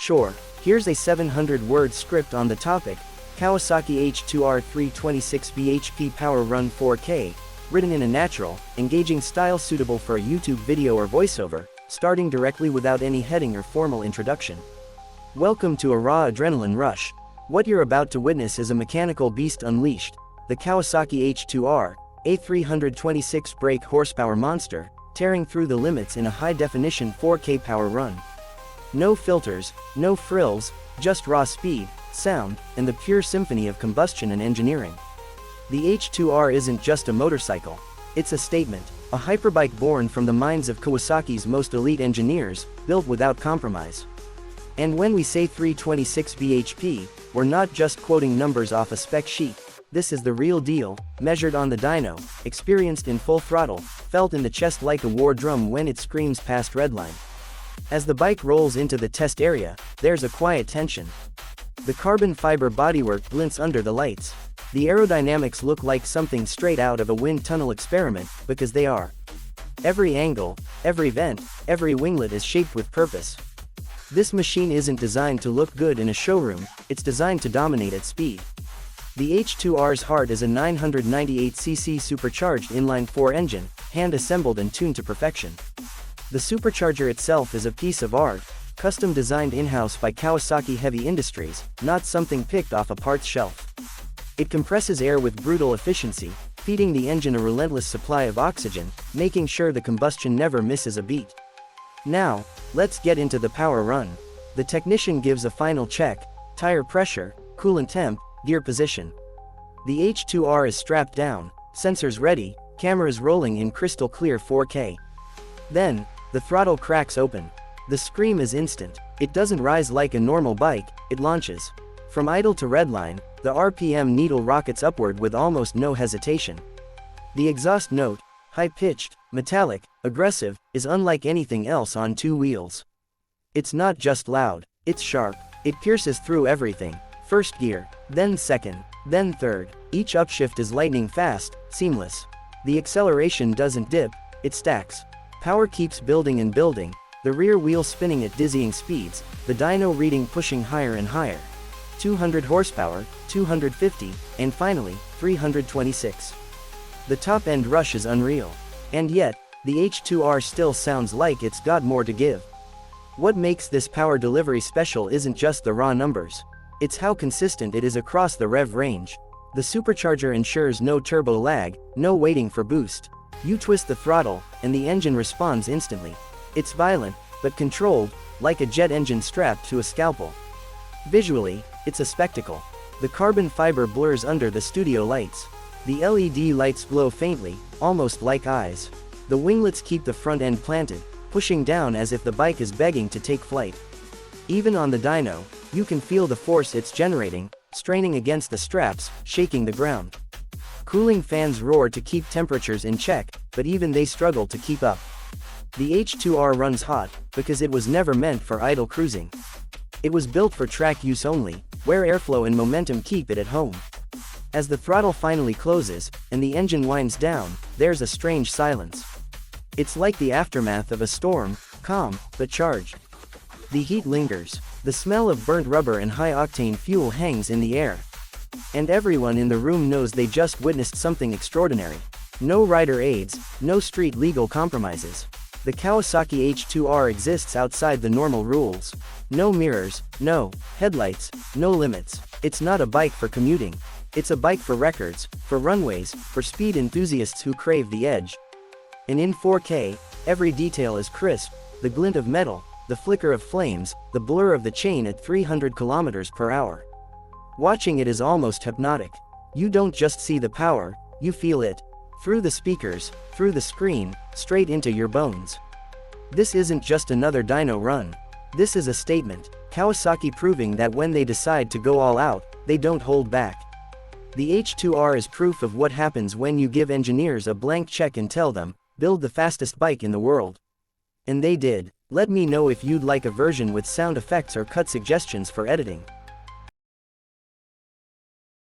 Sure, here's a 700-word script on the topic, Kawasaki H2R 326BHP Power Run 4K, written in a natural, engaging style suitable for a YouTube video or voiceover, starting directly without any heading or formal introduction. Welcome to a raw adrenaline rush. What you're about to witness is a mechanical beast unleashed, the Kawasaki H2R, a 326 brake horsepower monster, tearing through the limits in a high-definition 4K power run. No filters, no frills, just raw speed, sound, and the pure symphony of combustion and engineering. The H2R isn't just a motorcycle, it's a statement, a hyperbike born from the minds of Kawasaki's most elite engineers, built without compromise. And when we say 326 bhp, we're not just quoting numbers off a spec sheet. This is the real deal, measured on the dyno, experienced in full throttle, felt in the chest like a war drum when it screams past redline. As the bike rolls into the test area, there's a quiet tension. The carbon fiber bodywork glints under the lights. The aerodynamics look like something straight out of a wind tunnel experiment, because they are. Every angle, every vent, every winglet is shaped with purpose. This machine isn't designed to look good in a showroom, it's designed to dominate at speed. The H2R's heart is a 998cc supercharged inline-4 engine, hand-assembled and tuned to perfection. The supercharger itself is a piece of art, custom designed in-house by Kawasaki Heavy Industries, not something picked off a parts shelf. It compresses air with brutal efficiency, feeding the engine a relentless supply of oxygen, making sure the combustion never misses a beat. Now, let's get into the power run. The technician gives a final check: tire pressure, coolant temp, gear position. The H2R is strapped down, sensors ready, cameras rolling in crystal clear 4K. Then, the throttle cracks open. The scream is instant. It doesn't rise like a normal bike, it launches. From idle to redline, the RPM needle rockets upward with almost no hesitation. The exhaust note, high-pitched, metallic, aggressive, is unlike anything else on two wheels. It's not just loud, it's sharp. It pierces through everything. First gear, then second, then third. Each upshift is lightning fast, seamless. The acceleration doesn't dip, it stacks. Power keeps building and building, the rear wheel spinning at dizzying speeds, the dyno reading pushing higher and higher. 200 horsepower, 250, and finally, 326. The top-end rush is unreal. And yet, the H2R still sounds like it's got more to give. What makes this power delivery special isn't just the raw numbers. It's how consistent it is across the rev range. The supercharger ensures no turbo lag, no waiting for boost. You twist the throttle, and the engine responds instantly. It's violent, but controlled, like a jet engine strapped to a scalpel. Visually, it's a spectacle. The carbon fiber blurs under the studio lights. The LED lights glow faintly, almost like eyes. The winglets keep the front end planted, pushing down as if the bike is begging to take flight. Even on the dyno, you can feel the force it's generating, straining against the straps, shaking the ground. Cooling fans roar to keep temperatures in check, but even they struggle to keep up. The H2R runs hot, because it was never meant for idle cruising. It was built for track use only, where airflow and momentum keep it at home. As the throttle finally closes, and the engine winds down, there's a strange silence. It's like the aftermath of a storm, calm, but charged. The heat lingers, the smell of burnt rubber and high-octane fuel hangs in the air. And everyone in the room knows they just witnessed something extraordinary. No rider aids, no street legal compromises. The Kawasaki H2R exists outside the normal rules. No mirrors, no headlights, no limits. It's not a bike for commuting. It's a bike for records, for runways, for speed enthusiasts who crave the edge. And in 4K, every detail is crisp: the glint of metal, the flicker of flames, the blur of the chain at 300 km/h. Watching it is almost hypnotic. You don't just see the power, you feel it. Through the speakers, through the screen, straight into your bones. This isn't just another dyno run. This is a statement, Kawasaki proving that when they decide to go all out, they don't hold back. The H2R is proof of what happens when you give engineers a blank check and tell them, build the fastest bike in the world. And they did. Let me know if you'd like a version with sound effects or cut suggestions for editing.